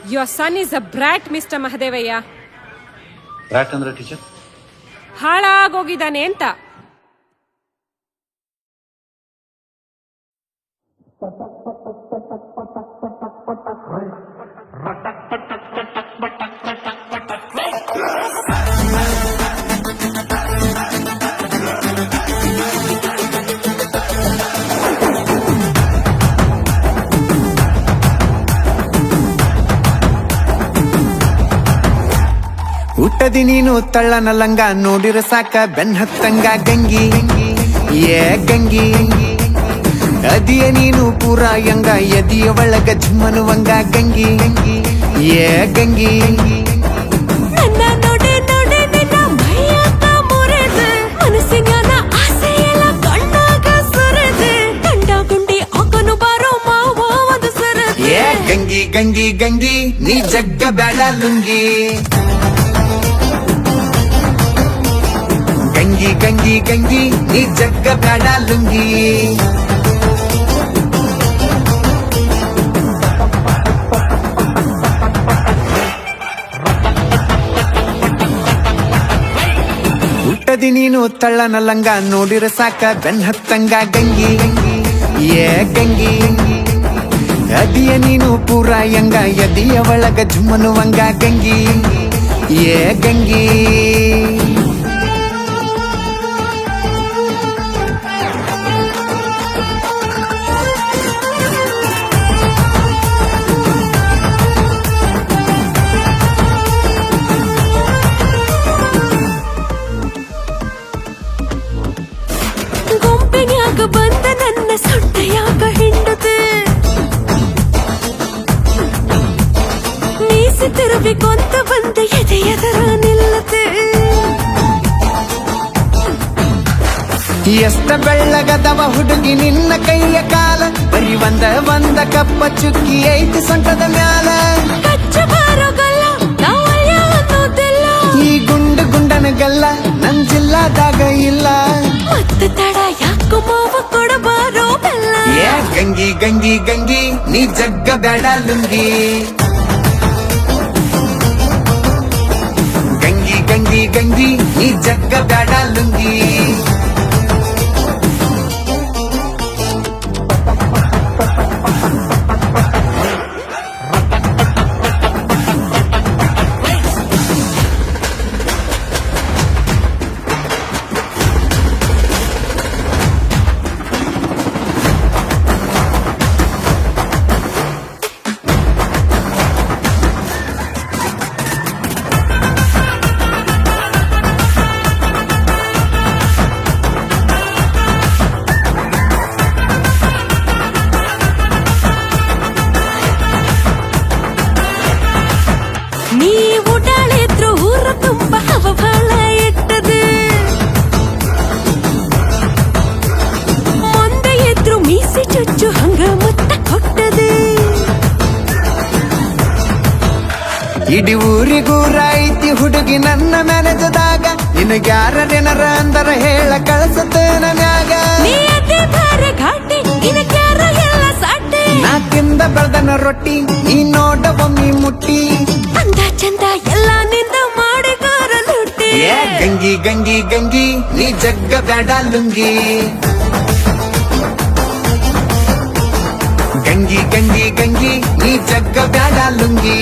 Your son is a brat, Mr. Mahadevaya. Brought ಅಂದ್ರೆ teacher? ಹಾಳಾಗೋಗಿದ್ದಾನೆ ಅಂತ. ಹುಟ್ಟದಿ ನೀನು ತಳ್ಳನ ಲಂಗ ನೋಡಿರ ಸಾಕ ಬೆನ್ ಹತ್ತಂಗ ಗಂಗಿ ಏ ಗಂಗಿ ಅದಿಯ ನೀನು ಪೂರ ಯಂಗ ಎದಿಯ ಒಳಗ ಝುಮ್ಮನುವಂಗ ಗಂಗಿ ಏ ಗಂಗಿ ನನ್ನ ನೋಡೆ ನೋಡೆ ನಿನ್ನ ಮೈಯಾಗ ಮುರಿದು ಮನಸ್ಸಿನ ಆಸೆ ಎಲ್ಲ ಕಣ್ಣಾಗ ಸುರಿದು ಗಂಡ ಗುಂಡಿ ಹಾಕನು ಬಾರೋ ಮಾವ ಒಂದು ಸರದು. ಏ ಗಂಗಿ ಗಂಗಿ ಗಂಗಿ ನೀ ಜಗ್ಗ ಬೇಡ ಲುಂಗಿ ಗಂಗಿ ಗಂಗಿ ಗಂಗಿ ನೀ ಜಗ್ಗ ಬೇಡ ಲುಂಗಿ ಹುಟ್ಟದಿ ನೀನು ತಳ್ಳನ ಲಂಗ ನೋಡಿರ ಸಾಕ ಬೆನ್ ಹತ್ತಂಗ ಗಂಗಿ ಏ ಗಂಗಿ ಅದಿಯ ನೀನು ಪೂರ ಯಂಗ ಎದಿಯ ಒಳಗ ಝುಮ್ಮನುವಂಗ ಗಂಗಿ ಏ ಗಂಗಿ ಗುಂಪಿನ್ಯಾಗ ಬಂದ ನನ್ನ ಸೊಟ್ಟೆಯಾಗ ಹಿಂಡದು ಮೀಸಿ ತಿರುಗಿಕೊಂತ ಬಂದ ಎದೆಯದರ ನಿಲ್ಲದು. ಎಷ್ಟ ಬೆಳ್ಳಗದವ ಹುಡುಗಿ ನಿನ್ನ ಕೈಯ ಕಾಲ ಬರಿ ಒಂದ ಕಪ್ಪ ಚುಕ್ಕಿ ಐತಿ ಸೊಂಟದ ಮ್ಯಾಲ ಕಚ್ಚ ಬಾರೋಗಲ್ಲ ನಾವಯ್ಯ ಅನ್ನೋದಿಲ್ಲ ಈ ಗುಂಡನಗಲ್ಲ ನನ್ ಜಿಲ್ಲಾದಾಗ ಇಲ್ಲ ಮತ್ತೆ ತಡ ಯಾಕೋ ಮಾವ ಕೊಡಬಾರೋ ಬೆಲ್ಲ. ಏ ಗಂಗಿ ಗಂಗಿ ಗಂಗಿ ನೀ ಜಗ್ಗ ಬೇಡ ಲುಂಗಿ ಗಂಗಿ ಗಂಗಿ ಗಂಗಿ ನೀ ಜಗ್ಗ ಬೇಡ ಲುಂಗಿ ನೀ ಊಟಾಳಿದ್ರು ಊರ ತುಂಬ ಹವಬಾಳ ಇಟ್ಟದು ಮುಂದೆ ಎದ್ರು ಮೀಸಿ ಚುಚ್ಚು ಹಂಗ ಮುತ್ತ ಕೊಟ್ಟದು. ಇಡೀ ಊರಿಗೂರ ಐತಿ ಹುಡುಗಿ ನನ್ನ ಮೆನೆಜದಾಗ ನಿನಗ್ಯಾರೇನರ ಅಂದರ ಹೇಳ ಕಳಸತೇನ ಮ್ಯಾಗ ನೀ ಅತಿ ಭಾರ ಘಾಟಿ ನಿನಗ್ಯಾರ ಎಲ್ಲ ಸಾಟಿ ನಾಕಿಂದ ಬೆಳ್ದನ ರೊಟ್ಟಿ ನೀ ನೋಡ ಒಮ್ಮಿ ಮುಟ್ಟಿ ಅಂದ ಚಂದ ಎಲ್ಲ ನಿಂದ ಮಾಡಿದಾರ ಲುಟ್ಟಿ. ಏ ಗಂಗಿ ಗಂಗಿ ಗಂಗಿ ನೀ ಜಗ್ಗ ಬೇಡ ಲುಂಗಿ ಗಂಗಿ ಗಂಗಿ ಗಂಗಿ ನೀ ಜಗ್ಗ ಬೇಡ ಲುಂಗಿ